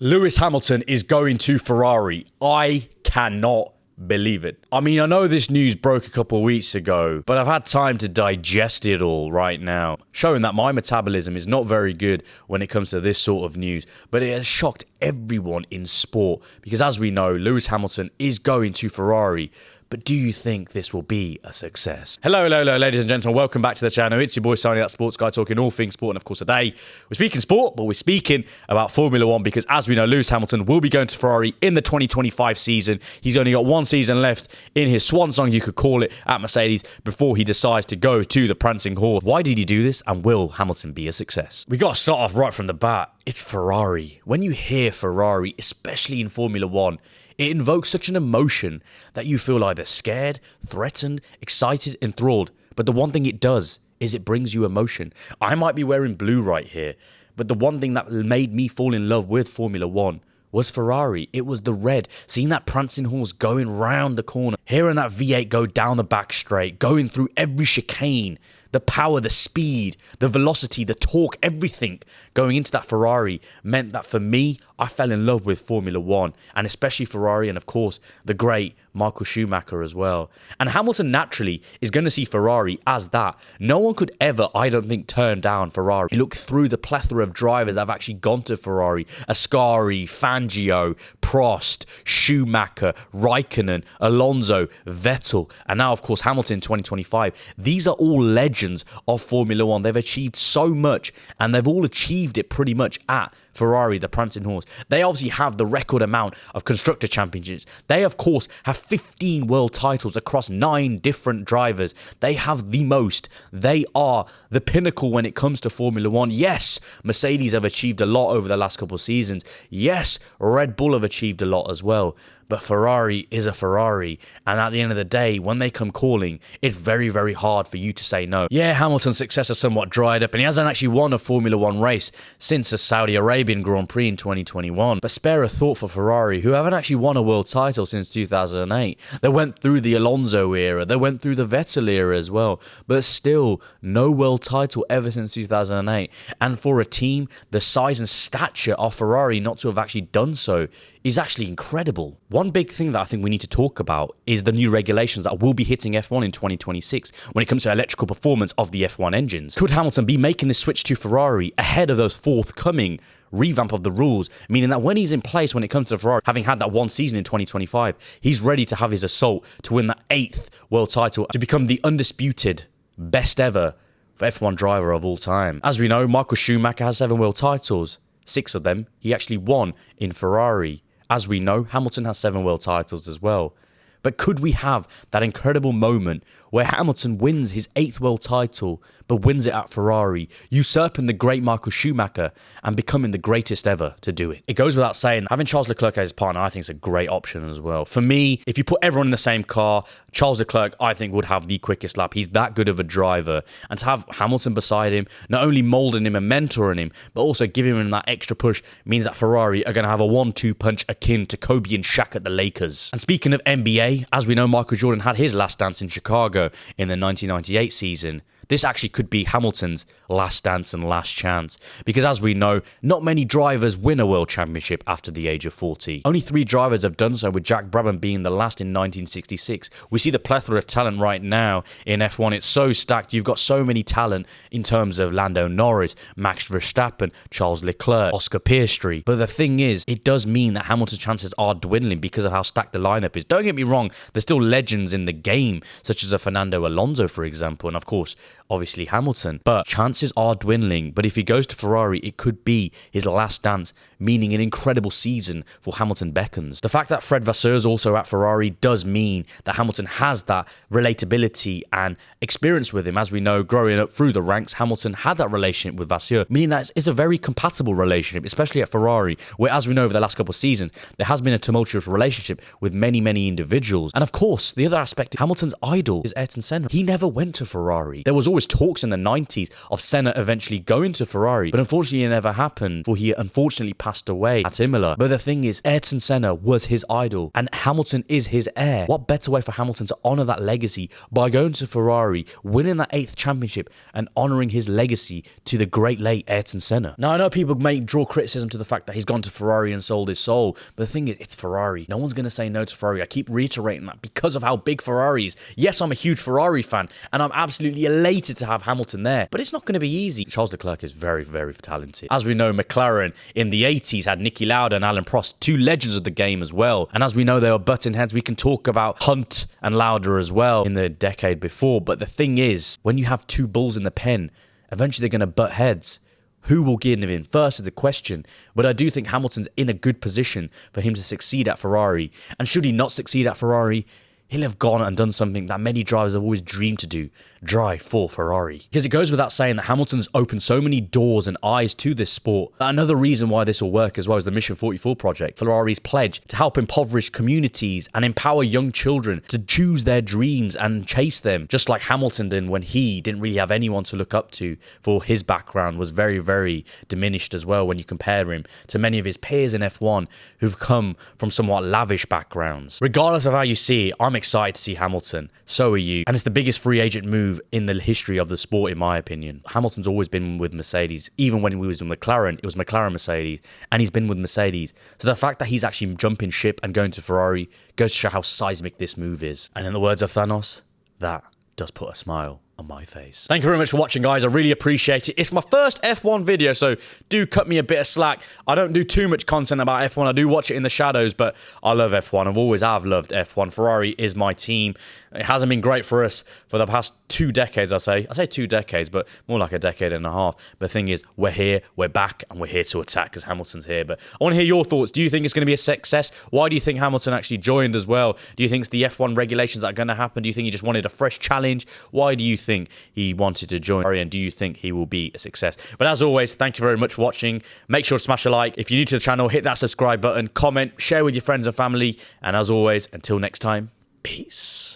Lewis Hamilton is going to Ferrari. I cannot believe it. I mean, I know this news broke a couple of weeks ago, but I've had time to digest it all right now, showing that my metabolism is not very good when it comes to this sort of news. But it has shocked everyone in sport because, as we know, Lewis Hamilton is going to Ferrari. But do you think this will be a success? Hello, ladies and gentlemen. Welcome back to the channel. It's your boy, Sani-That sports guy, talking all things sport. And of course, today, we're speaking sport, but we're speaking about Formula One because, as we know, Lewis Hamilton will be going to Ferrari in the 2025 season. He's only got one season left in his swan song, you could call it, at Mercedes before he decides to go to the Prancing Horse. Why did he do this? And will Hamilton be a success? We got to start off right from the bat. It's Ferrari. When you hear Ferrari, especially in Formula One, it invokes such an emotion that you feel either scared, threatened, excited, enthralled. But the one thing it does is it brings you emotion. I might be wearing blue right here, but the one thing that made me fall in love with Formula One was Ferrari. It was the red. Seeing that Prancing Horse going round the corner, hearing that V8 go down the back straight, going through every chicane, the power, the speed, the velocity, the torque, everything going into that Ferrari meant that for me, I fell in love with Formula One, and especially Ferrari, and of course, the great Michael Schumacher as well. And Hamilton naturally is going to see Ferrari as that. No one could ever, I don't think, turn down Ferrari. You look through the plethora of drivers that have actually gone to Ferrari: Ascari, Fangio, Prost, Schumacher, Raikkonen, Alonso, Vettel, and now, of course, Hamilton in 2025. These are all legends of Formula One. They've achieved so much, and they've all achieved it pretty much at Ferrari, the Prancing Horse. They obviously have the record amount of constructor championships. They, of course, have 15 world titles across 9 different drivers. They have the most. They are the pinnacle when it comes to Formula One. Yes, Mercedes have achieved a lot over the last couple of seasons. Yes, Red Bull have achieved a lot as well. But Ferrari is a Ferrari, and at the end of the day, when they come calling, it's very, very hard for you to say no. Yeah, Hamilton's success has somewhat dried up, and he hasn't actually won a Formula One race since the Saudi Arabian Grand Prix in 2021. But spare a thought for Ferrari, who haven't actually won a world title since 2008. They went through the Alonso era, they went through the Vettel era as well, but still, no world title ever since 2008. And for a team the size and stature of Ferrari not to have actually done so is actually incredible. One big thing that I think we need to talk about is the new regulations that will be hitting F1 in 2026 when it comes to electrical performance of the F1 engines. Could Hamilton be making this switch to Ferrari ahead of those forthcoming revamp of the rules, meaning that when he's in place when it comes to Ferrari, having had that one season in 2025, he's ready to have his assault to win that 8th world title, to become the undisputed best ever F1 driver of all time. As we know, Michael Schumacher has 7 world titles. 6 of them he actually won in Ferrari. As we know, Hamilton has 7 world titles as well. But could we have that incredible moment where Hamilton wins his 8th world title, but wins it at Ferrari, usurping the great Michael Schumacher and becoming the greatest ever to do it? It goes without saying, having Charles Leclerc as his partner, I think is a great option as well. For me, if you put everyone in the same car, Charles Leclerc, I think, would have the quickest lap. He's that good of a driver. And to have Hamilton beside him, not only moulding him and mentoring him, but also giving him that extra push, means that Ferrari are going to have a 1-2 punch akin to Kobe and Shaq at the Lakers. And speaking of NBA, as we know, Michael Jordan had his last dance in Chicago in the 1998 season. This actually could be Hamilton's last dance and last chance. Because as we know, not many drivers win a world championship after the age of 40. Only 3 drivers have done so, with Jack Brabham being the last in 1966. We see the plethora of talent right now in F1. It's so stacked. You've got so many talent in terms of Lando Norris, Max Verstappen, Charles Leclerc, Oscar Piastri. But the thing is, it does mean that Hamilton's chances are dwindling because of how stacked the lineup is. Don't get me wrong, there's still legends in the game, such as a Fernando Alonso, for example, and of course, obviously Hamilton. But chances are dwindling. But if he goes to Ferrari, it could be his last dance, meaning an incredible season for Hamilton beckons. The fact that Fred Vasseur is also at Ferrari does mean that Hamilton has that relatability and experience with him. As we know, growing up through the ranks, Hamilton had that relationship with Vasseur, meaning that it's a very compatible relationship, especially at Ferrari, where, as we know, over the last couple of seasons, there has been a tumultuous relationship with many, many individuals. And of course, the other aspect, Hamilton's idol is Ayrton Senna. He never went to Ferrari. There was always talks in the 90s of Senna eventually going to Ferrari, but unfortunately it never happened, for he unfortunately passed away at Imola. But the thing is, Ayrton Senna was his idol, and Hamilton is his heir. What better way for Hamilton to honour that legacy by going to Ferrari, winning that 8th championship, and honouring his legacy to the great late Ayrton Senna? Now, I know people may draw criticism to the fact that he's gone to Ferrari and sold his soul, but the thing is, it's Ferrari. No one's going to say no to Ferrari. I keep reiterating that because of how big Ferrari is. Yes, I'm a huge Ferrari fan, and I'm absolutely elated to have Hamilton there, but it's not going to be easy. Charles Leclerc is very, very talented. As we know, McLaren in the 80s had Niki Lauda and Alan Prost, two legends of the game as well. And as we know, they were butting heads. We can talk about Hunt and Lauda as well in the decade before. But the thing is, when you have two bulls in the pen, eventually they're going to butt heads. Who will give in first is the question. But I do think Hamilton's in a good position for him to succeed at Ferrari. And should he not succeed at Ferrari, he'll have gone and done something that many drivers have always dreamed to do: drive for Ferrari. Because it goes without saying that Hamilton's opened so many doors and eyes to this sport. Another reason why this will work as well is the Mission 44 project, Ferrari's pledge to help impoverished communities and empower young children to choose their dreams and chase them, just like Hamilton did when he didn't really have anyone to look up to, for his background was very, very diminished as well when you compare him to many of his peers in F1 who've come from somewhat lavish backgrounds. Regardless of how you see it, I'm excited to see Hamilton. So are you. And it's the biggest free agent move in the history of the sport, in my opinion. Hamilton's always been with Mercedes. Even when he was with McLaren, it was McLaren Mercedes, and he's been with Mercedes. So the fact that he's actually jumping ship and going to Ferrari goes to show how seismic this move is. And in the words of Thanos, that does put a smile on my face. Thank you very much for watching, guys. I really appreciate it. It's my first F1 video, so do cut me a bit of slack. I don't do too much content about F1. I do watch it in the shadows, but I love F1. I've always have loved F1. Ferrari is my team. It hasn't been great for us for the past 2 decades, I say 2 decades, but more like a decade and a half. But the thing is, we're here, we're back, and we're here to attack because Hamilton's here. But I want to hear your thoughts. Do you think it's going to be a success? Why do you think Hamilton actually joined as well? Do you think it's the F1 regulations that are going to happen? Do you think he just wanted a fresh challenge? Why do you think he wanted to join? And do you think he will be a success? But as always, thank you very much for watching. Make sure to smash a like. If you're new to the channel, hit that subscribe button, comment, share with your friends and family. And as always, until next time, peace.